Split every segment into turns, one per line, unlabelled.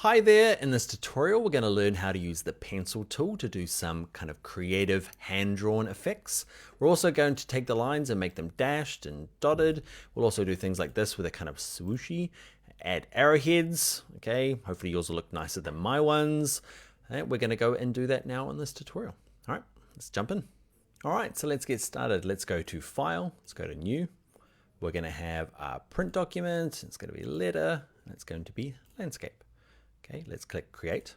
Hi there, in this tutorial we're going to learn how to use the pencil tool to do some kind of creative hand-drawn effects. We're also going to take the lines and make them dashed and dotted. We'll also do things like this with a kind of swooshy, add arrowheads, okay, hopefully yours will look nicer than my ones. And we're going to go and do that now in this tutorial. All right, let's jump in. All right, so let's get started. Let's go to File, let's go to New. We're going to have our print document, it's going to be letter, and it's going to be landscape. Okay, let's click Create.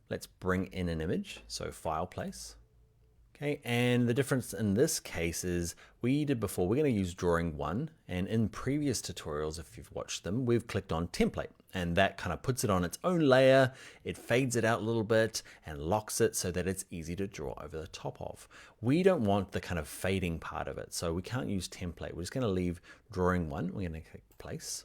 Let's bring in an image, so File, Place. Okay, and the difference in this case is we did before, we're going to use Drawing 1, and in previous tutorials, if you've watched them, we've clicked on Template, and that kind of puts it on its own layer, it fades it out a little bit, and locks it so that it's easy to draw over the top of. We don't want the kind of fading part of it, so we can't use Template. We're just going to leave Drawing 1, we're going to click Place.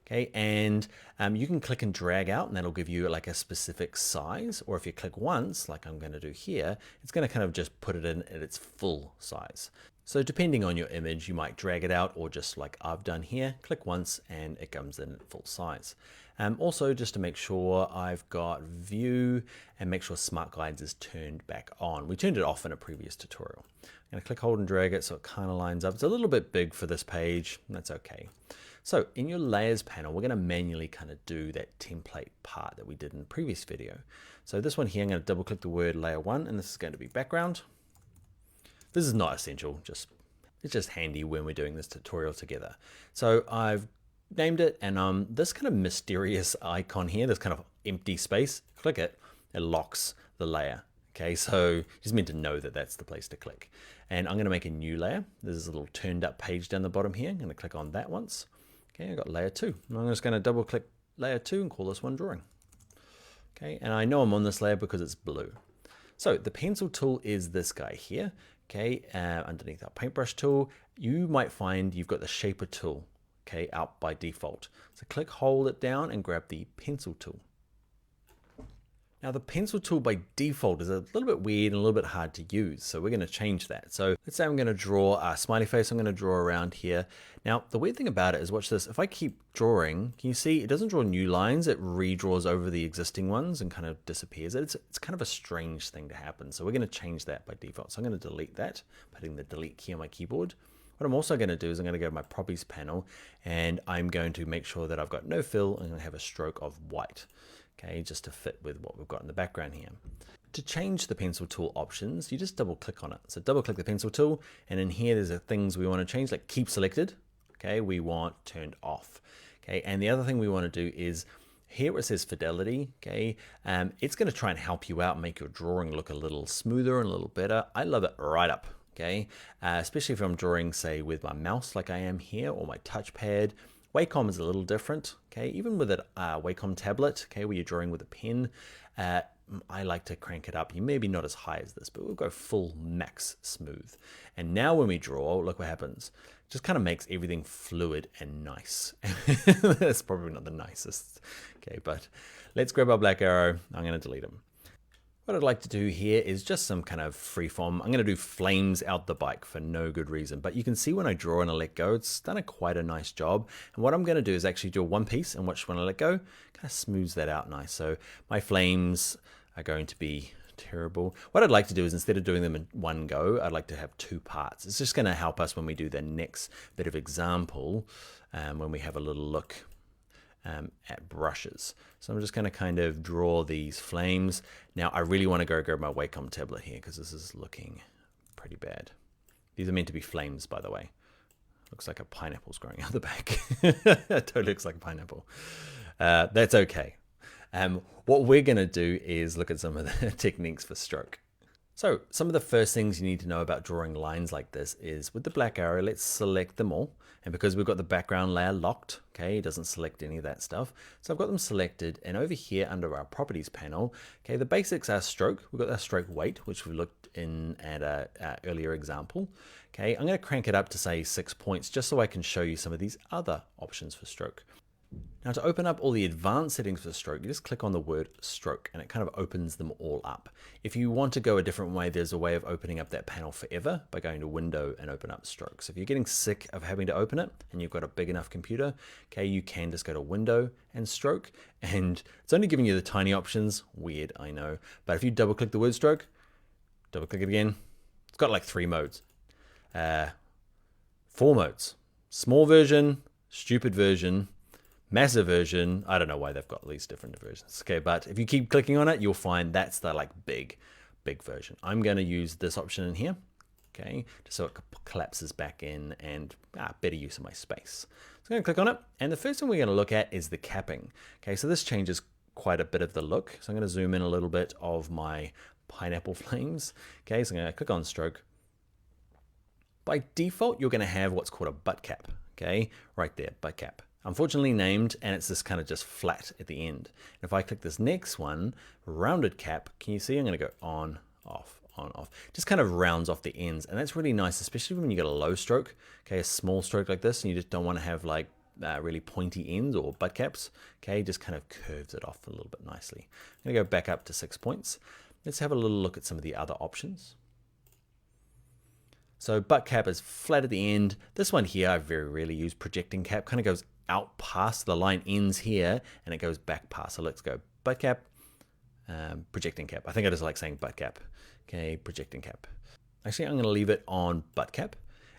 Okay, and you can click and drag out and that'll give you like a specific size, or if you click once, like I'm going to do here, it's going to kind of just put it in at its full size. So depending on your image, you might drag it out, or just like I've done here, click once and it comes in at full size. Also, just to make sure I've got view and make sure Smart Guides is turned back on. We turned it off in a previous tutorial. I'm going to click, hold and drag it so it kind of lines up. It's a little bit big for this page, that's okay. So in your layers panel, we're going to manually kind of do that template part that we did in the previous video. So this one here, I'm going to double click the word layer 1, and this is going to be background. This is not essential, it's just handy when we're doing this tutorial together. So I've named it, and this kind of mysterious icon here, this kind of empty space, click it, it locks the layer. Okay, so you just meant to know that that's the place to click. And I'm going to make a new layer. There's a little turned up page down the bottom here. I'm going to click on that once. Okay, I got layer 2. And I'm just going to double click layer 2 and call this one drawing. Okay, and I know I'm on this layer because it's blue. So the pencil tool is this guy here. Okay, underneath our paintbrush tool, you might find you've got the shaper tool, okay, out by default. So click, hold it down and grab the pencil tool. Now the pencil tool by default is a little bit weird and a little bit hard to use, so we're going to change that. So let's say I'm going to draw a smiley face, I'm going to draw around here. Now the weird thing about it is, watch this, if I keep drawing, can you see it doesn't draw new lines, it redraws over the existing ones and kind of disappears. It's kind of a strange thing to happen, so we're going to change that by default. So I'm going to delete that, putting the delete key on my keyboard. What I'm also going to do is I'm going to go to my properties panel and I'm going to make sure that I've got no fill. I'm going to have a stroke of white. Okay, just to fit with what we've got in the background here. To change the pencil tool options, you just double click on it. So double click the pencil tool, and in here there's things we want to change, like keep selected. Okay, we want turned off. Okay, and the other thing we want to do is here where it says fidelity, okay, it's going to try and help you out, make your drawing look a little smoother and a little better. I love it right up. Okay, especially if I'm drawing, say, with my mouse like I am here, or my touchpad. Wacom is a little different, okay? Even with a Wacom tablet, okay, where you're drawing with a pen, I like to crank it up. You maybe not as high as this, but we'll go full max smooth. And now when we draw, look what happens. It just kind of makes everything fluid and nice. That's probably not the nicest, okay? But let's grab our black arrow. I'm going to delete them. What I'd like to do here is just some kind of freeform. I'm going to do flames out the bike for no good reason, but you can see when I draw and I let go, it's done quite a nice job. And what I'm going to do is actually do one piece, and watch when I let go, kind of smooths that out nice. So my flames are going to be terrible. What I'd like to do is, instead of doing them in one go, I'd like to have two parts. It's just going to help us when we do the next bit of example, when we have a little look at brushes. So I'm just going to kind of draw these flames. Now I really want to go grab my Wacom tablet here because this is looking pretty bad. These are meant to be flames, by the way. Looks like a pineapple's growing out the back. It totally looks like a pineapple. That's okay. What we're going to do is look at some of the techniques for stroke. So some of the first things you need to know about drawing lines like this is, with the black arrow, let's select them all. And because we've got the background layer locked, okay, it doesn't select any of that stuff. So I've got them selected, and over here under our properties panel, okay, the basics are stroke. We've got our stroke weight, which we looked in at a earlier example. Okay, I'm going to crank it up to say 6 points just so I can show you some of these other options for stroke. Now to open up all the advanced settings for stroke, you just click on the word stroke and it kind of opens them all up. If you want to go a different way, there's a way of opening up that panel forever by going to Window and open up stroke. So if you're getting sick of having to open it and you've got a big enough computer, okay, you can just go to Window and stroke, and it's only giving you the tiny options. Weird, I know. But if you double click the word stroke, double click it again, it's got like 3 modes. 4 modes. Small version, stupid version, massive version. I don't know why they've got these different versions. Okay, but if you keep clicking on it, you'll find that's the like big version. I'm going to use this option in here, okay, just so it collapses back in and better use of my space. So I'm going to click on it, and the first thing we're going to look at is the capping. Okay, so this changes quite a bit of the look. So I'm going to zoom in a little bit of my pineapple flames. Okay, so I'm going to click on stroke. By default, you're going to have what's called a butt cap. Okay, right there, butt cap. Unfortunately named, and it's this kind of just flat at the end. And if I click this next one, rounded cap, can you see I'm going to go on, off, on, off. Just kind of rounds off the ends, and that's really nice, especially when you get a low stroke, okay, a small stroke like this, and you just don't want to have like really pointy ends or butt caps, okay, just kind of curves it off a little bit nicely. I'm going to go back up to 6 points. Let's have a little look at some of the other options. So butt cap is flat at the end. This one here, I very rarely use. Projecting cap kind of goes out past the line, ends here, and it goes back past. So let's go butt cap, projecting cap. I think I just like saying butt cap. Okay, projecting cap. Actually, I'm going to leave it on butt cap.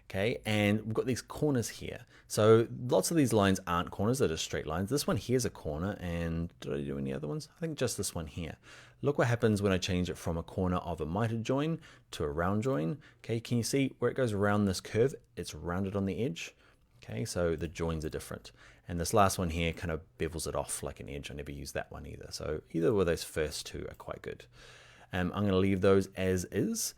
Okay, and we've got these corners here. So lots of these lines aren't corners, they're just straight lines. This one here is a corner, and did I do any other ones? I think just this one here. Look what happens when I change it from a corner of a mitered join to a round join. Okay, can you see where it goes around this curve? It's rounded on the edge. Okay, so the joins are different. And this last one here kind of bevels it off like an edge. I never use that one either. So either of those first two are quite good. I'm going to leave those as is.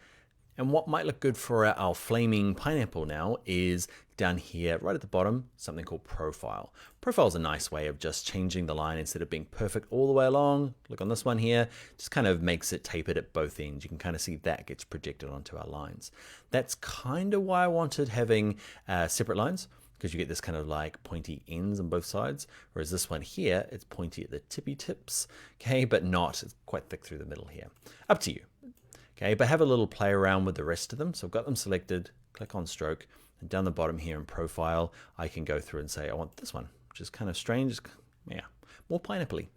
And what might look good for our flaming pineapple now is down here, right at the bottom, something called profile. Profile is a nice way of just changing the line instead of being perfect all the way along. Look on this one here, just kind of makes it tapered at both ends. You can kind of see that gets projected onto our lines. That's kind of why I wanted having separate lines, because you get this kind of like pointy ends on both sides. Whereas this one here, it's pointy at the tippy tips, okay, but not, it's quite thick through the middle here. Up to you. Okay, but have a little play around with the rest of them. So I've got them selected, click on stroke, and down the bottom here in profile, I can go through and say, I want this one, which is kind of strange. Yeah, more pineapple-y.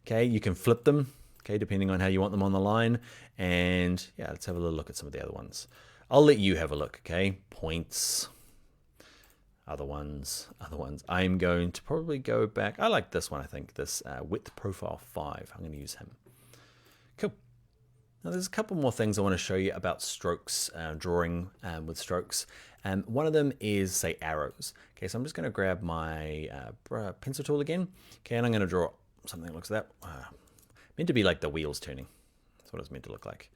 Okay, you can flip them, okay, depending on how you want them on the line. And yeah, let's have a little look at some of the other ones. I'll let you have a look, okay? Points, other ones. I'm going to probably go back. I like this one, I think, this width profile 5. I'm going to use him. Cool. Now there's a couple more things I want to show you about strokes, drawing with strokes. One of them is, say, arrows. Okay, so I'm just going to grab my pencil tool again. Okay, and I'm going to draw something that looks like that. Meant to be like the wheels turning. That's what it's meant to look like.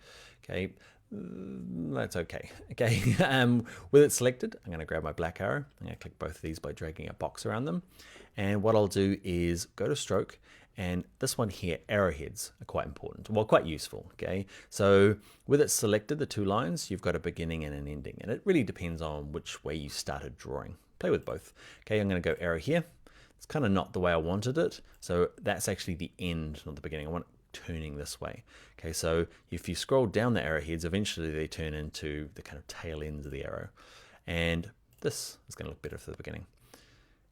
Okay, that's okay. Okay, with it selected, I'm going to grab my black arrow. I'm going to click both of these by dragging a box around them. And what I'll do is go to stroke. And this one here, arrowheads, are quite important. Well, quite useful, okay? So with it selected, the two lines, you've got a beginning and an ending. And it really depends on which way you started drawing. Play with both. Okay, I'm going to go arrow here. It's kind of not the way I wanted it. So that's actually the end, not the beginning. I want it turning this way. Okay, so if you scroll down the arrowheads, eventually they turn into the kind of tail ends of the arrow. And this is going to look better for the beginning.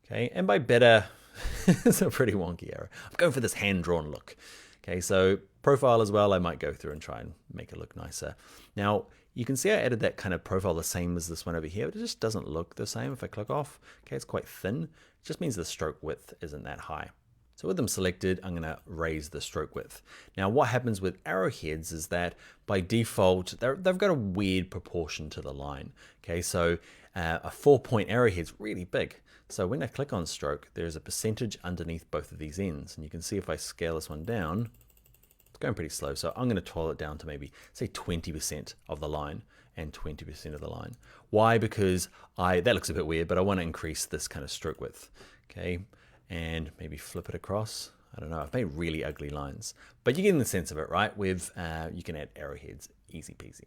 Okay, and by better, it's a pretty wonky arrow. I'm going for this hand-drawn look. Okay, so profile as well, I might go through and try and make it look nicer. Now, you can see I added that kind of profile the same as this one over here, but it just doesn't look the same if I click off. Okay, it's quite thin. It just means the stroke width isn't that high. So with them selected, I'm going to raise the stroke width. Now, what happens with arrowheads is that by default, they've got a weird proportion to the line. Okay, so a 4-point arrowhead's really big. So when I click on stroke, there's a percentage underneath both of these ends. And you can see if I scale this one down, it's going pretty slow. So I'm going to toggle it down to maybe, say, 20% of the line and 20% of the line. Why? Because that looks a bit weird, but I want to increase this kind of stroke width. Okay, and maybe flip it across. I don't know. I've made really ugly lines, but you're getting the sense of it, right? With you can add arrowheads, easy peasy.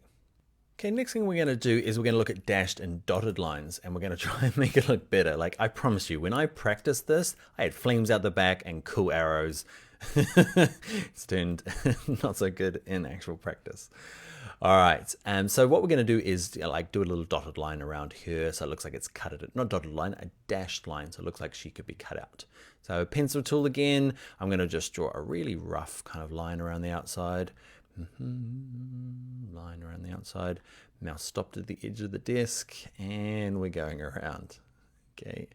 Okay, next thing we're going to do is we're going to look at dashed and dotted lines, and we're going to try and make it look better. Like, I promise you, when I practiced this, I had flames out the back and cool arrows. It's turned not so good in actual practice. All right, so what we're going to do is like do a little dotted line around here, so it looks like it's cut it. Not dotted line, a dashed line, so it looks like she could be cut out. So pencil tool again, I'm going to just draw a really rough kind of line around the outside. Line around the outside. Mouse stopped at the edge of the desk, and we're going around. Okay,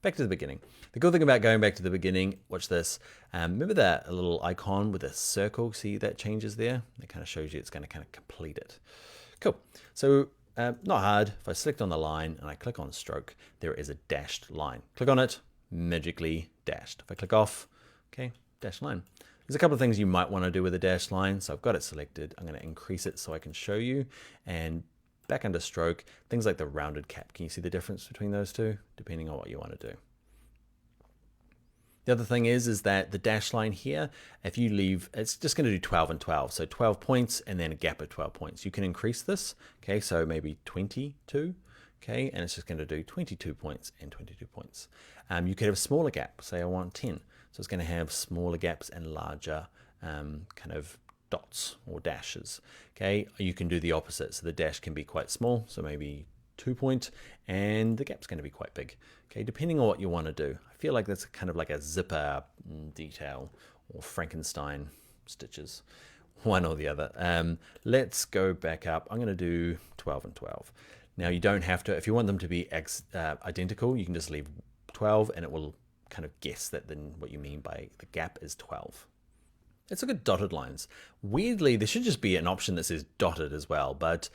back to the beginning. The cool thing about going back to the beginning, watch this. Remember that little icon with a circle? See that changes there? That kind of shows you it's going to kind of complete it. Cool. So not hard. If I select on the line and I click on stroke, there is a dashed line. Click on it, magically dashed. If I click off, okay, dashed line. There's a couple of things you might want to do with a dashed line. So I've got it selected. I'm going to increase it so I can show you. And back under stroke, things like the rounded cap. Can you see the difference between those two? Depending on what you want to do. The other thing is that the dash line here, if you leave, it's just going to do 12 and 12. So 12 points and then a gap of 12 points. You can increase this. Okay, so maybe 22. Okay, and it's just going to do 22 points and 22 points. You could have a smaller gap. Say I want 10. So it's going to have smaller gaps and larger kind of dots or dashes. Okay, you can do the opposite. So the dash can be quite small, so maybe 2 point, and the gap's going to be quite big. Okay, depending on what you want to do. I feel like that's kind of like a zipper detail or Frankenstein stitches, one or the other. Let's go back up. I'm going to do 12 and 12. Now you don't have to, if you want them to be identical, you can just leave 12 and it will kind of guess that then what you mean by the gap is 12. Let's look at dotted lines. Weirdly, there should just be an option that says dotted as well, but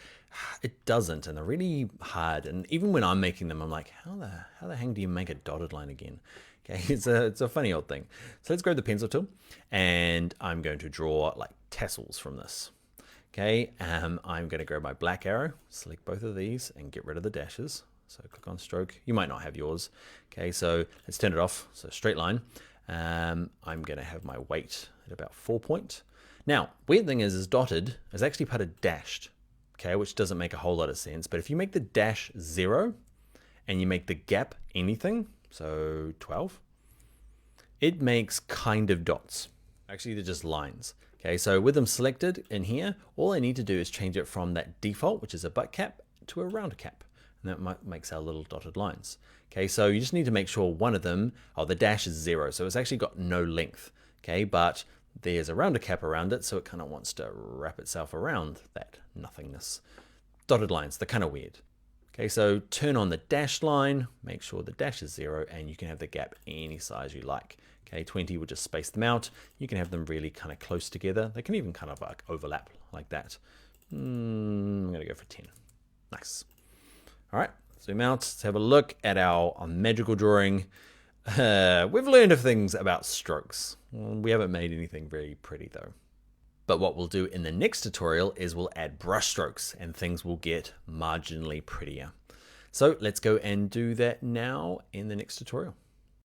it doesn't, and they're really hard. And even when I'm making them, I'm like, how the hang do you make a dotted line again? Okay, it's a funny old thing. So let's grab the pencil tool, and I'm going to draw like tassels from this. Okay, I'm going to grab my black arrow, select both of these, and get rid of the dashes. So click on stroke. You might not have yours. Okay, so let's turn it off. So straight line. I'm going to have my weight at about 4 point. Now, weird thing is dotted is actually part of dashed, okay, which doesn't make a whole lot of sense. But if you make the dash 0 and you make the gap anything, so 12, it makes kind of dots. Actually, they're just lines. Okay, so with them selected in here, all I need to do is change it from that default, which is a butt cap, to a round cap. And that makes our little dotted lines. Okay, so you just need to make sure one of them, the dash is 0, so it's actually got no length. Okay, but there's a rounder cap around it, so it kind of wants to wrap itself around that nothingness. Dotted lines, they're kind of weird. Okay, so turn on the dash line, make sure the dash is 0, and you can have the gap any size you like. Okay, 20 will just space them out. You can have them really kind of close together. They can even kind of like overlap like that. I'm gonna go for 10. Nice. All right, zoom out, let's have a look at our magical drawing. We've learned of things about strokes. We haven't made anything very pretty though. But what we'll do in the next tutorial is we'll add brush strokes and things will get marginally prettier. So let's go and do that now in the next tutorial.